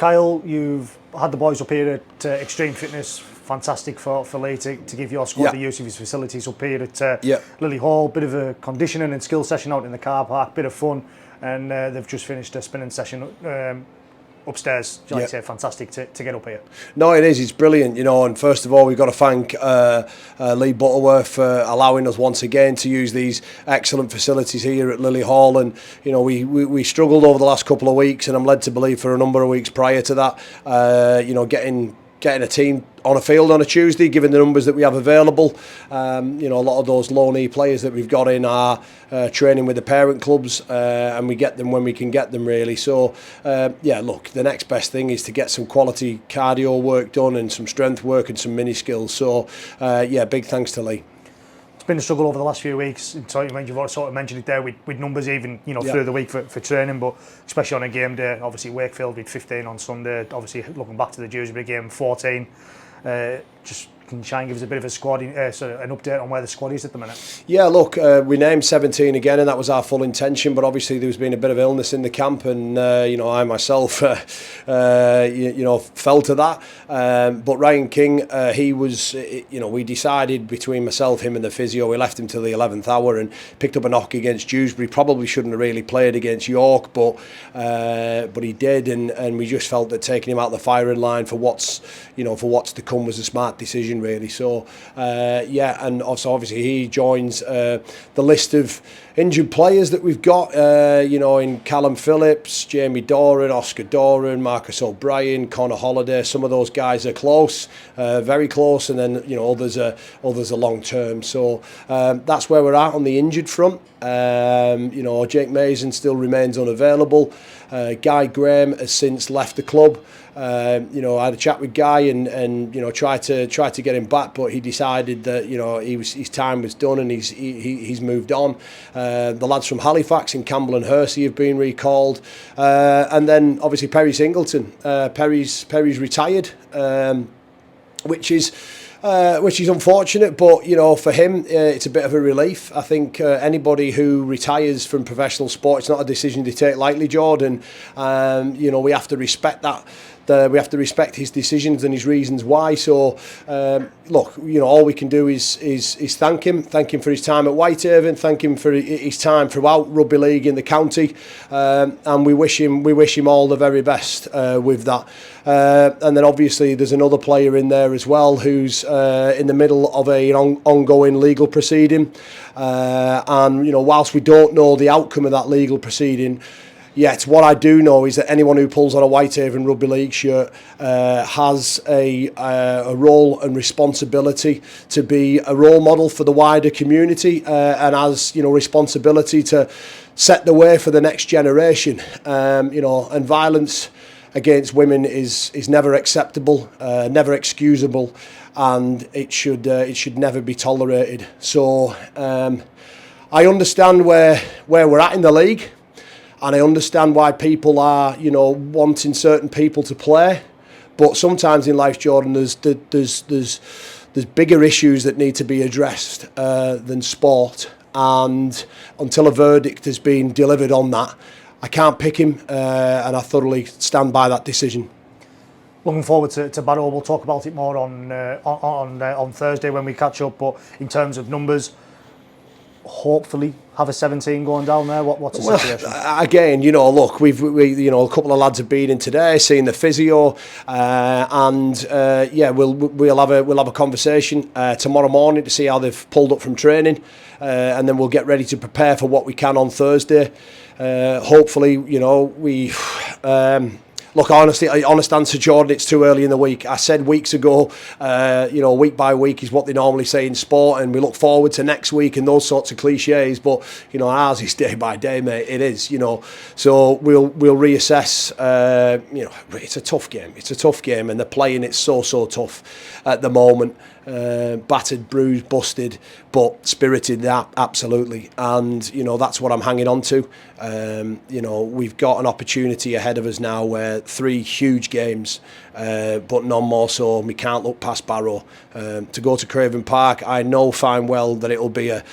Kyle, you've had the boys up here at Extreme Fitness. Fantastic for Lee to give your squad the use of his facilities up here at Lily Hall. Bit of a conditioning and skill session out in the car park, bit of fun, and they've just finished a spinning session upstairs. Like I say, fantastic to get up here. No, it is. It's brilliant, you know. And first of all, we've got to thank Lee Butterworth for allowing us once again to use these excellent facilities here at Lily Hall. And you know, we struggled over the last couple of weeks, and I'm led to believe for a number of weeks prior to that, you know, getting a team on a field on a Tuesday, given the numbers that we have available. You know, a lot of those low-knee players that we've got in are training with the parent clubs, and we get them when we can get them, really. So, yeah, look, the next best thing is to get some quality cardio work done and some strength work and some mini skills. So, yeah, big thanks to Lee. It's been a struggle over the last few weeks. You've sort of mentioned it there with numbers, even through the week for training, but especially on a game day. Obviously, Wakefield with 15 on Sunday. Obviously, looking back to the Dewsbury game, 14. Just can you try and give us a bit of a squad, an update on where the squad is at the minute? Yeah, look, we named 17 again, and that was our full intention. But obviously, there's been a bit of illness in the camp, and you know, I myself, you know, fell to that. But Ryan King, he was, you know, we decided between myself, him, and the physio, we left him till the 11th hour and picked up a knock against Dewsbury. Probably shouldn't have really played against York, but he did, and we just felt that taking him out the firing line for what's to come was a smart decision, really. So yeah, and also obviously he joins the list of injured players that we've got, you know, in Callum Phillips, Jamie Doran, Oscar Doran, Marcus O'Brien, Connor Holliday. Some of those guys are close, very close, and then, you know, others are long term. So that's where we're at on the injured front. You know, Jake Mason still remains unavailable. Guy Graham has since left the club. You know, I had a chat with Guy and you know, tried to get him back, but he decided that, you know, his time was done and he's moved on. The lads from Halifax and Campbell and Hersey have been recalled, and then obviously Perry Singleton. Perry's retired, which is unfortunate, but you know, for him, it's a bit of a relief. I think anybody who retires from professional sport, it's not a decision to take lightly, Jordan. You know, we have to respect that. We have to respect his decisions and his reasons why. So, look, you know, all we can do is thank him for his time at Whitehaven, thank him for his time throughout rugby league in the county, and we wish him all the very best with that. And then obviously there's another player in there as well who's in the middle of an ongoing legal proceeding, and you know, whilst we don't know the outcome of that legal proceeding yet, what I do know is that anyone who pulls on a Whitehaven Rugby League shirt has a role and responsibility to be a role model for the wider community, and has, you know, responsibility to set the way for the next generation. You know, and violence against women is never acceptable, never excusable, and it should never be tolerated. So I understand where we're at in the league. And I understand why people are, you know, wanting certain people to play, but sometimes in life, Jordan, there's bigger issues that need to be addressed than sport. And until a verdict has been delivered on that, I can't pick him, and I thoroughly stand by that decision. Looking forward to Barrow. We'll talk about it more on Thursday when we catch up. But in terms of numbers, hopefully have a 17 going down there. What's the situation? Again, you know, look, we you know, a couple of lads have been in today, seeing the physio, and yeah, we'll have a conversation tomorrow morning to see how they've pulled up from training, and then we'll get ready to prepare for what we can on Thursday. Hopefully, you know, we. Look, honest answer, Jordan, it's too early in the week. I said weeks ago, you know, week by week is what they normally say in sport, and we look forward to next week and those sorts of cliches. But, you know, ours is day by day, mate. It is, you know. So we'll reassess. You know, it's a tough game. It's a tough game, and they're playing it so tough at the moment. Battered, bruised, busted, but spirited, absolutely. And, you know, that's what I'm hanging on to. You know, we've got an opportunity ahead of us now where 3 huge games, but none more so. We can't look past Barrow. To go to Craven Park, I know fine well that it'll be a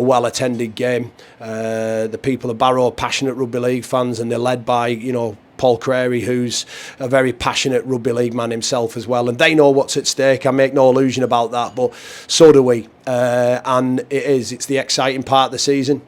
well-attended game. The people of Barrow are passionate rugby league fans, and they're led by, you know, Paul Crary, who's a very passionate rugby league man himself as well, and they know what's at stake. I make no illusion about that, but so do we. And it's the exciting part of the season.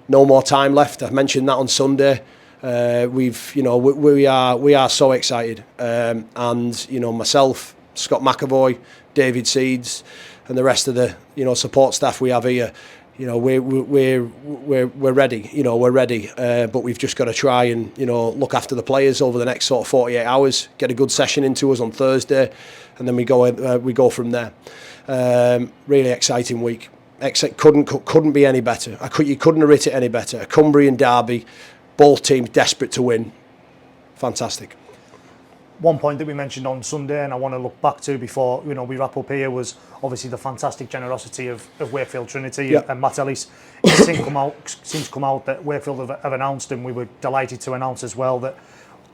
No more time left. I mentioned that on Sunday. We are so excited, and myself, Scott McAvoy, David Seeds, and the rest of the support staff we have here. We're ready. We're ready, but we've just got to try and look after the players over the next sort of 48 hours. Get a good session into us on Thursday, and then we go from there. Really exciting week. Couldn't be any better. You couldn't have written it any better. A Cumbrian derby, both teams desperate to win. Fantastic. One point that we mentioned on Sunday, and I want to look back to before we wrap up here, was obviously the fantastic generosity of Wakefield Trinity and Matt Ellis. It's since come out that Wakefield have announced, and we were delighted to announce as well, that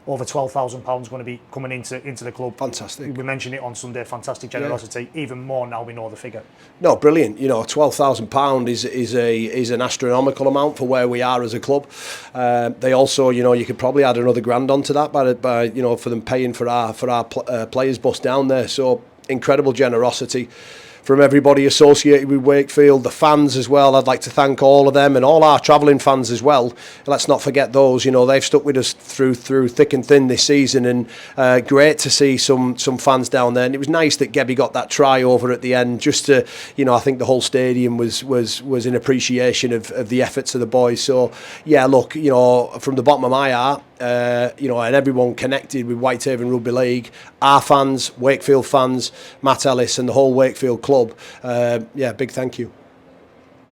over £12,000 going to be coming into the club. Fantastic. We mentioned it on Sunday. Fantastic generosity. Yeah. Even more now we know the figure. No, brilliant. £12,000 is an astronomical amount for where we are as a club. They also, you could probably add another grand onto that by for them paying for our players' bus down there. So incredible generosity from everybody associated with Wakefield, the fans as well. I'd like to thank all of them and all our travelling fans as well. Let's not forget those. They've stuck with us through thick and thin this season, and great to see some fans down there. And it was nice that Gebby got that try over at the end. Just to, I think the whole stadium was in appreciation of the efforts of the boys. So yeah, look, from the bottom of my heart, and everyone connected with Whitehaven Rugby League, our fans, Wakefield fans, Matt Ellis and the whole Wakefield club, big thank you.